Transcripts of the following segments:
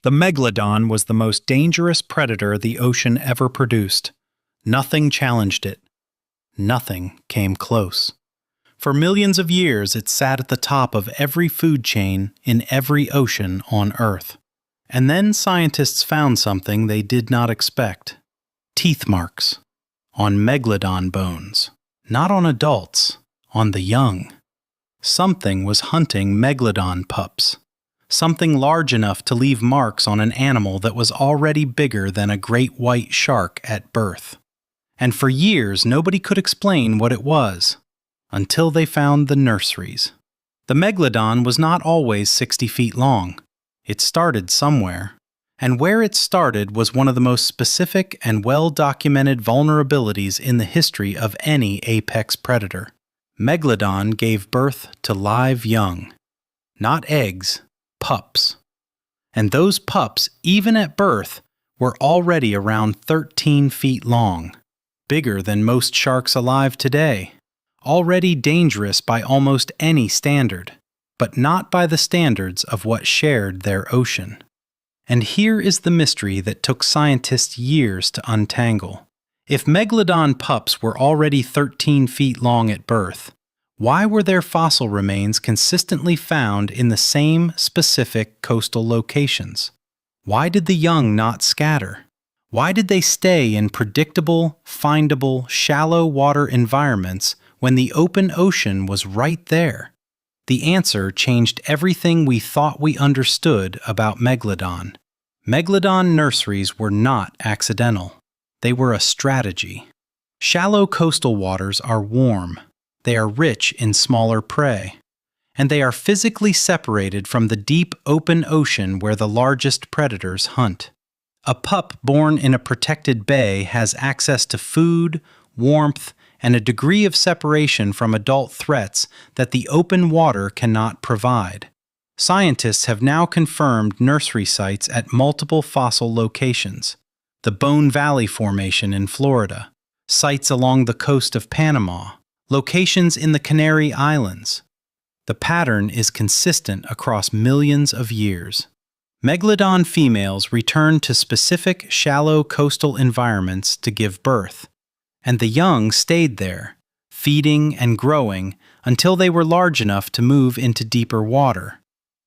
The megalodon was the most dangerous predator the ocean ever produced. Nothing challenged it. Nothing came close. For millions of years, it sat at the top of every food chain in every ocean on Earth. And then scientists found something they did not expect. Teeth marks. On megalodon bones. Not on adults, on the young. Something was hunting megalodon pups. Something large enough to leave marks on an animal that was already bigger than a great white shark at birth. And for years, nobody could explain what it was, until they found the nurseries. The megalodon was not always 60 feet long. It started somewhere. And where it started was one of the most specific and well-documented vulnerabilities in the history of any apex predator. Megalodon gave birth to live young. Not eggs, pups. And those pups, even at birth, were already around 13 feet long, bigger than most sharks alive today, already dangerous by almost any standard, but not by the standards of what shared their ocean. And here is the mystery that took scientists years to untangle. If megalodon pups were already 13 feet long at birth, why were their fossil remains consistently found in the same specific coastal locations? Why did the young not scatter? Why did they stay in predictable, findable, shallow water environments when the open ocean was right there? The answer changed everything we thought we understood about megalodon. Megalodon nurseries were not accidental. They were a strategy. Shallow coastal waters are warm. They are rich in smaller prey. And they are physically separated from the deep open ocean where the largest predators hunt. A pup born in a protected bay has access to food, warmth, and a degree of separation from adult threats that the open water cannot provide. Scientists have now confirmed nursery sites at multiple fossil locations. The Bone Valley Formation in Florida, sites along the coast of Panama, locations in the Canary Islands. The pattern is consistent across millions of years. Megalodon females return to specific shallow coastal environments to give birth, and the young stayed there, feeding and growing until they were large enough to move into deeper water.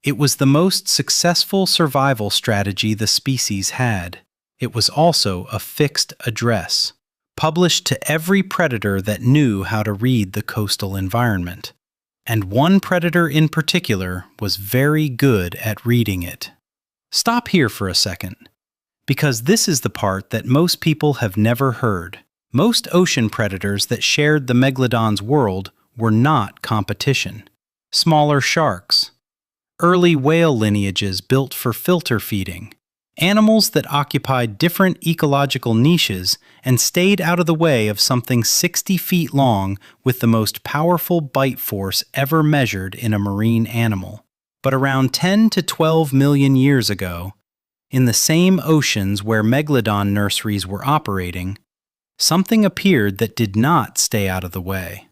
It was the most successful survival strategy the species had. It was also a fixed address, published to every predator that knew how to read the coastal environment. And one predator in particular was very good at reading it. Stop here for a second, because this is the part that most people have never heard. Most ocean predators that shared the megalodon's world were not competition. Smaller sharks, early whale lineages built for filter feeding, animals that occupied different ecological niches and stayed out of the way of something 60 feet long with the most powerful bite force ever measured in a marine animal. But around 10 to 12 million years ago, in the same oceans where megalodon nurseries were operating, something appeared that did not stay out of the way.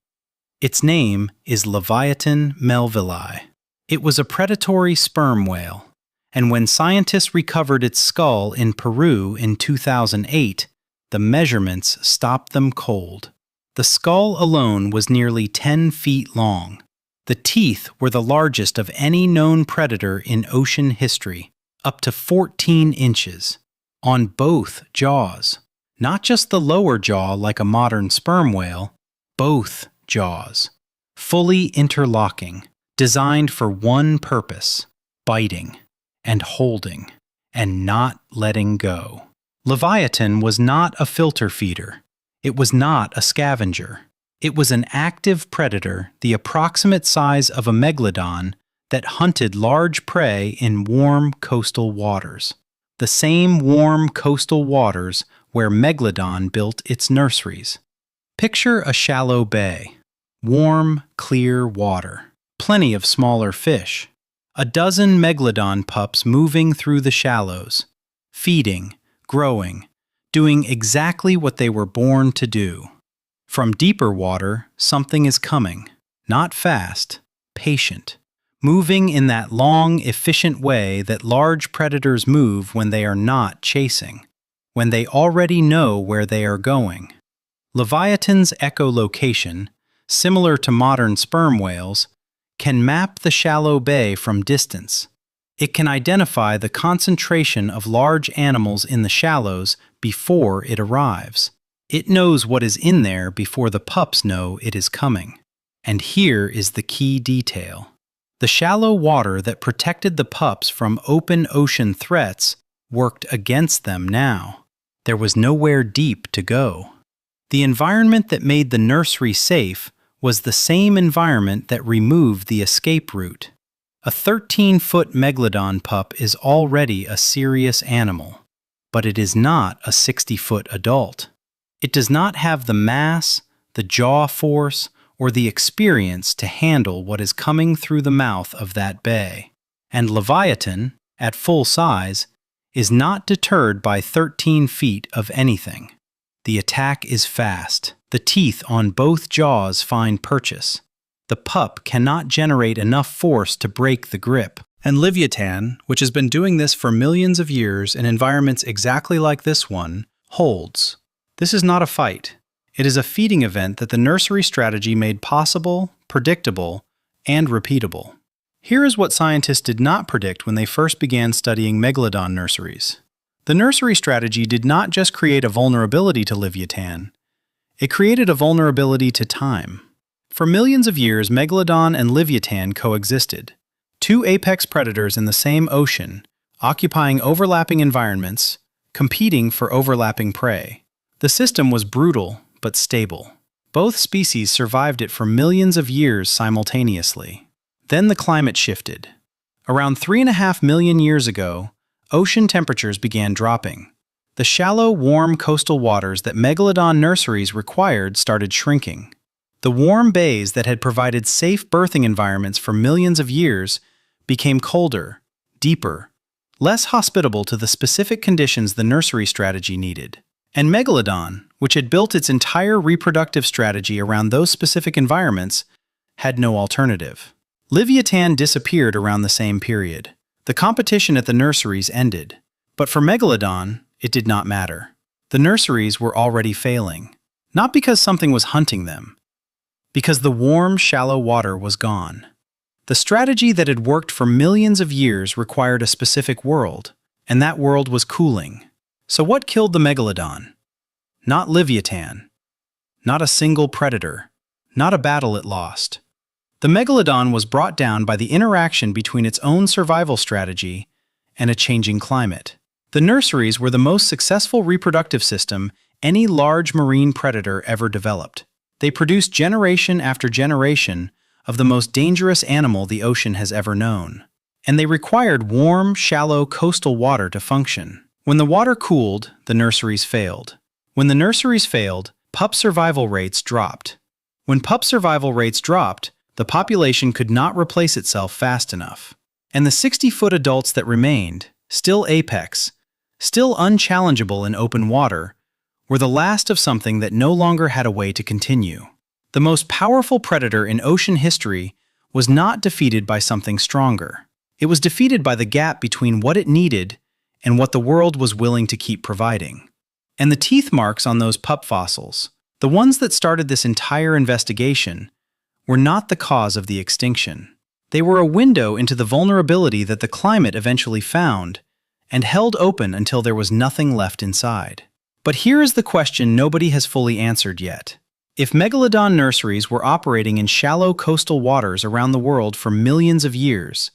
Its name is Leviathan melvillei. It was a predatory sperm whale, and when scientists recovered its skull in Peru in 2008, the measurements stopped them cold. The skull alone was nearly 10 feet long. The teeth were the largest of any known predator in ocean history, up to 14 inches, on both jaws. Not just the lower jaw like a modern sperm whale, both jaws, fully interlocking, designed for one purpose: biting and holding and not letting go. Leviathan was not a filter feeder. It was not a scavenger. It was an active predator, the approximate size of a megalodon, that hunted large prey in warm coastal waters. The same warm coastal waters where megalodon built its nurseries. Picture a shallow bay. Warm, clear water. Plenty of smaller fish. A dozen megalodon pups moving through the shallows. Feeding, growing, doing exactly what they were born to do. From deeper water, something is coming. Not fast, patient, moving in that long, efficient way that large predators move when they are not chasing, when they already know where they are going. Leviathan's echolocation, similar to modern sperm whales, can map the shallow bay from distance. It can identify the concentration of large animals in the shallows before it arrives. It knows what is in there before the pups know it is coming. And here is the key detail. The shallow water that protected the pups from open ocean threats worked against them now. There was nowhere deep to go. The environment that made the nursery safe was the same environment that removed the escape route. A 13-foot megalodon pup is already a serious animal, but it is not a 60-foot adult. It does not have the mass, the jaw force, or the experience to handle what is coming through the mouth of that bay. And Leviathan, at full size, is not deterred by 13 feet of anything. The attack is fast. The teeth on both jaws find purchase. The pup cannot generate enough force to break the grip. And Leviathan, which has been doing this for millions of years in environments exactly like this one, holds. This is not a fight. It is a feeding event that the nursery strategy made possible, predictable, and repeatable. Here is what scientists did not predict when they first began studying megalodon nurseries. The nursery strategy did not just create a vulnerability to Leviathan. It created a vulnerability to time. For millions of years, megalodon and Leviathan coexisted. Two apex predators in the same ocean, occupying overlapping environments, competing for overlapping prey. The system was brutal but stable. Both species survived it for millions of years simultaneously. Then the climate shifted. Around 3.5 million years ago, ocean temperatures began dropping. The shallow, warm coastal waters that megalodon nurseries required started shrinking. The warm bays that had provided safe birthing environments for millions of years became colder, deeper, less hospitable to the specific conditions the nursery strategy needed. And megalodon, which had built its entire reproductive strategy around those specific environments, had no alternative. Leviathan disappeared around the same period. The competition at the nurseries ended. But for megalodon, it did not matter. The nurseries were already failing. Not because something was hunting them, because the warm, shallow water was gone. The strategy that had worked for millions of years required a specific world, and that world was cooling. So what killed the megalodon? Not Leviathan. Not a single predator. Not a battle it lost. The megalodon was brought down by the interaction between its own survival strategy and a changing climate. The nurseries were the most successful reproductive system any large marine predator ever developed. They produced generation after generation of the most dangerous animal the ocean has ever known. And they required warm, shallow coastal water to function. When the water cooled, the nurseries failed. When the nurseries failed, pup survival rates dropped. When pup survival rates dropped, the population could not replace itself fast enough. And the 60-foot adults that remained, still apex, still unchallengeable in open water, were the last of something that no longer had a way to continue. The most powerful predator in ocean history was not defeated by something stronger. It was defeated by the gap between what it needed and what the world was willing to keep providing. And the teeth marks on those pup fossils, the ones that started this entire investigation, were not the cause of the extinction. They were a window into the vulnerability that the climate eventually found and held open until there was nothing left inside. But here is the question nobody has fully answered yet. If megalodon nurseries were operating in shallow coastal waters around the world for millions of years,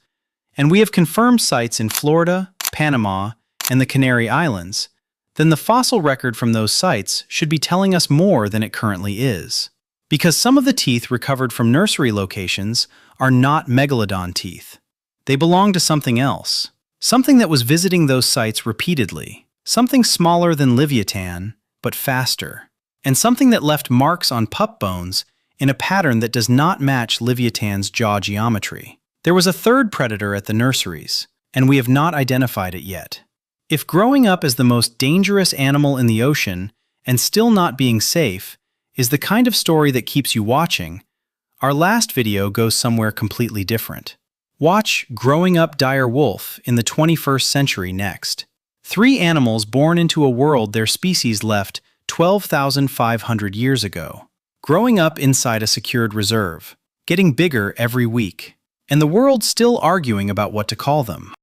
and we have confirmed sites in Florida, Panama, and the Canary Islands, then the fossil record from those sites should be telling us more than it currently is. Because some of the teeth recovered from nursery locations are not megalodon teeth. They belong to something else. Something that was visiting those sites repeatedly. Something smaller than Leviathan, but faster. And something that left marks on pup bones in a pattern that does not match Leviathan's jaw geometry. There was a third predator at the nurseries, and we have not identified it yet. If growing up as the most dangerous animal in the ocean and still not being safe is the kind of story that keeps you watching, our last video goes somewhere completely different. Watch Growing Up Dire Wolf in the 21st Century next. 3 animals born into a world their species left 12,500 years ago. Growing up inside a secured reserve, getting bigger every week, and the world still arguing about what to call them.